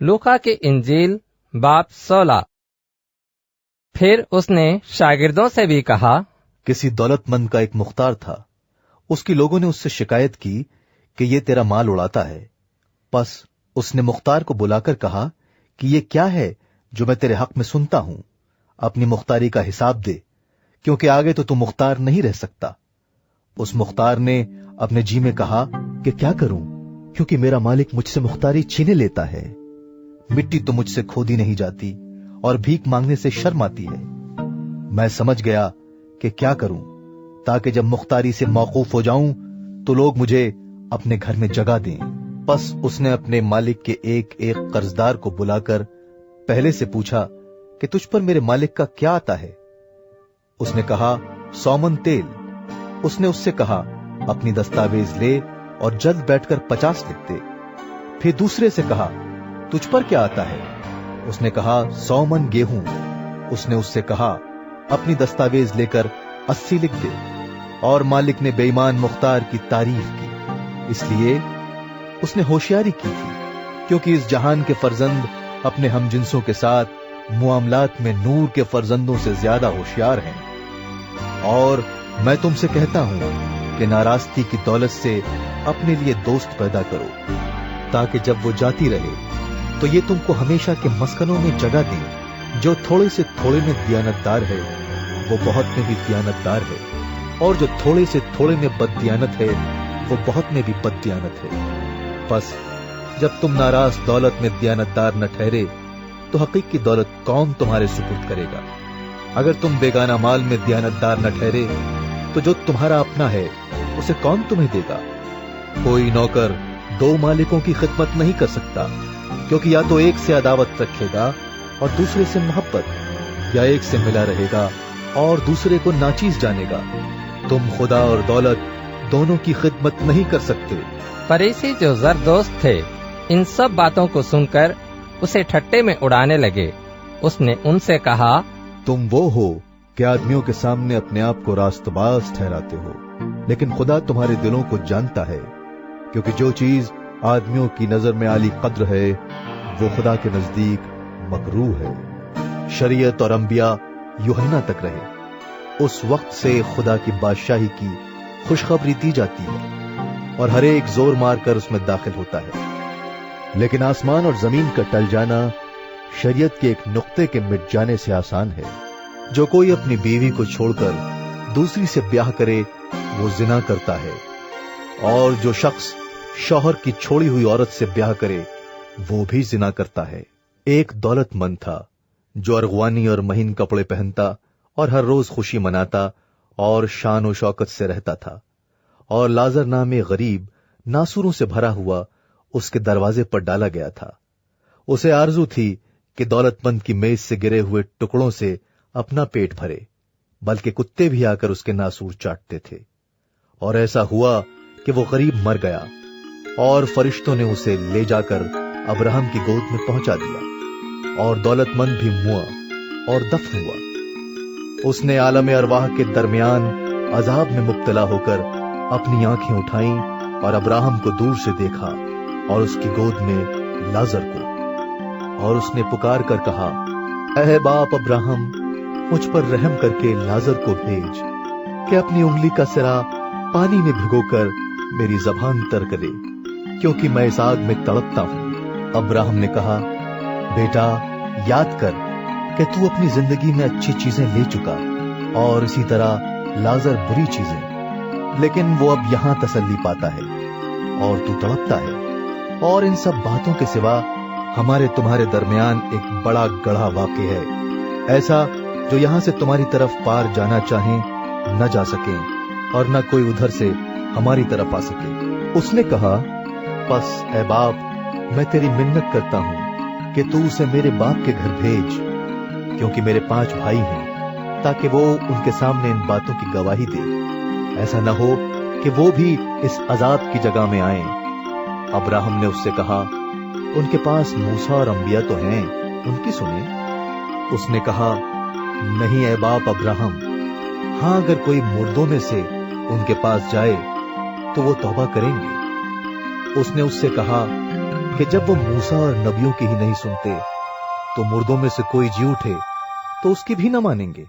लूका की इंजील बाब 16। फिर उसने शागिर्दों से भी कहा, किसी दौलतमंद का एक मुख्तार था। उसकी लोगों ने उससे शिकायत की कि ये तेरा माल उड़ाता है। बस उसने मुख्तार को बुलाकर कहा कि ये क्या है जो मैं तेरे हक में सुनता हूं। अपनी मुख्तारी का हिसाब दे, क्योंकि आगे तो तू मुख्तार नहीं रह सकता। उस मुख्तार ने अपने जी में कहा कि क्या करूं, क्योंकि मेरा मालिक मुझसे मुख्तारी छीने लेता है। मिट्टी तो मुझसे खोदी नहीं जाती और भीख मांगने से शर्म आती है। मैं समझ गया कि क्या करूं, ताकि जब मुख्तारी से मौकूफ हो जाऊं तो लोग मुझे अपने घर में जगह दें। बस उसने अपने मालिक के एक एक कर्जदार को बुलाकर पहले से पूछा कि तुझ पर मेरे मालिक का क्या आता है। उसने कहा, 100 मन तेल। उसने उससे कहा, अपनी दस्तावेज ले और जल्द बैठकर 50 लिख दे। फिर दूसरे से कहा, तुझ पर क्या आता है। उसने कहा, 100 मन गेहूं। उसने उससे कहा, अपनी दस्तावेज लेकर 80 लिख दे। और मालिक ने बेईमान मुख्तार की तारीफ की, इसलिए उसने होशियारी की थी, क्योंकि इस जहान के फर्जंद अपने हमजिंसों के साथ मुआमलात में नूर के फर्जंदों से ज्यादा होशियार हैं। और मैं तुमसे कहता हूं कि नाराजगी की दौलत से अपने लिए दोस्त पैदा करो, ताकि जब वो जाती रहे तो ये तुमको हमेशा के मस्कनों में जगह दे। जो थोड़े से थोड़े में दियानतदार है वो बहुत में भी दियानतदार है, और जो थोड़े से थोड़े में बददियानत है वो बहुत में भी बददियानत है। बस जब तुम नाराज दौलत में दियानतदार न ठहरे तो हकीकी दौलत कौन तुम्हारे सुपुर्द करेगा। अगर तुम बेगाना माल में दियानतदार न ठहरे तो जो तुम्हारा अपना है उसे कौन तुम्हें देगा। कोई नौकर 2 मालिकों की खिदमत नहीं कर सकता, क्योंकि या तो एक से अदावत रखेगा और दूसरे से मोहब्बत, या एक से मिला रहेगा और दूसरे को नाचीज जानेगा। तुम खुदा और दौलत दोनों की खिदमत नहीं कर सकते। फरीसी जो जरदोस्त थे इन सब बातों को सुनकर उसे ठट्टे में उड़ाने लगे। उसने उनसे कहा, तुम वो हो कि आदमियों के सामने अपने आप को रास्तबाज ठहराते हो, लेकिन खुदा तुम्हारे दिलों को जानता है, क्योंकि जो चीज आदमियों की नजर में आली कद्र है वो खुदा के नजदीक मकरूह है। शरीयत और अंबिया यूहन्ना तक रहे, उस वक्त से खुदा की बादशाही की खुशखबरी दी जाती है और हर एक जोर मारकर उसमें दाखिल होता है। लेकिन आसमान और जमीन का टल जाना शरीयत के एक नुक्ते के मिट जाने से आसान है। जो कोई अपनी बीवी को छोड़कर दूसरी से ब्याह करे वो जिना करता है, और जो शख्स शौहर की छोड़ी हुई औरत से ब्याह करे वो भी जिना करता है। एक दौलतमंद था जो अरगवानी और महीन कपड़े पहनता और हर रोज खुशी मनाता और शान और शौकत से रहता था। और लाजर नामे गरीब नासूरों से भरा हुआ उसके दरवाजे पर डाला गया था। उसे आरजू थी कि दौलतमंद की मेज से गिरे हुए टुकड़ों से अपना पेट भरे, बल्कि कुत्ते भी आकर उसके नासूर चाटते थे। और ऐसा हुआ कि वो गरीब मर गया और फरिश्तों ने उसे ले जाकर अब्राहम की गोद में पहुंचा दिया, और दौलतमंद भी मुआ और दफन हुआ। उसने आलम अरवाह के दरमियान अजाब में मुब्तला होकर अपनी आंखें उठाईं और अब्राहम को दूर से देखा और उसकी गोद में लाजर को, और उसने पुकार कर कहा, ऐ बाप अब्राहम, मुझ पर रहम करके लाजर को भेज कि अपनी उंगली का सिरा पानी में भिगोकर मेरी जबान तर करे, क्योंकि मैं इस आग में तड़पता हूं। अब्राहम ने कहा, बेटा, याद कर कि तू अपनी जिंदगी में अच्छी चीजें ले चुका और इसी तरह लाजर बुरी चीजें, लेकिन वो अब यहां तसल्ली पाता है और तू तड़पता है। और इन सब बातों के सिवा हमारे तुम्हारे दरमियान एक बड़ा गढ़ा वाक़ई है, ऐसा जो यहां से तुम्हारी तरफ पार जाना चाहें न जा सके और न कोई उधर से हमारी तरफ आ सके। उसने कहा, बस ऐ बाप, मैं तेरी मिन्नत करता हूं कि तू उसे मेरे बाप के घर भेज, क्योंकि मेरे 5 भाई हैं, ताकि वो उनके सामने इन बातों की गवाही दे। ऐसा न हो कि वो भी इस अजाब की जगह में आए। अब्राहम ने उससे कहा, उनके पास मूसा और अंबिया तो हैं, उनकी सुने। उसने कहा, नहीं ऐ बाप अब्राहम, हां, अगर कोई मुर्दों में से उनके पास जाए तो वो तौबा करेंगे। उसने उससे कहा, کہ جب وہ موسیٰ اور نبیوں کی ہی نہیں سنتے تو مردوں میں سے کوئی جی اٹھے تو اس کی بھی نہ مانیں گے؟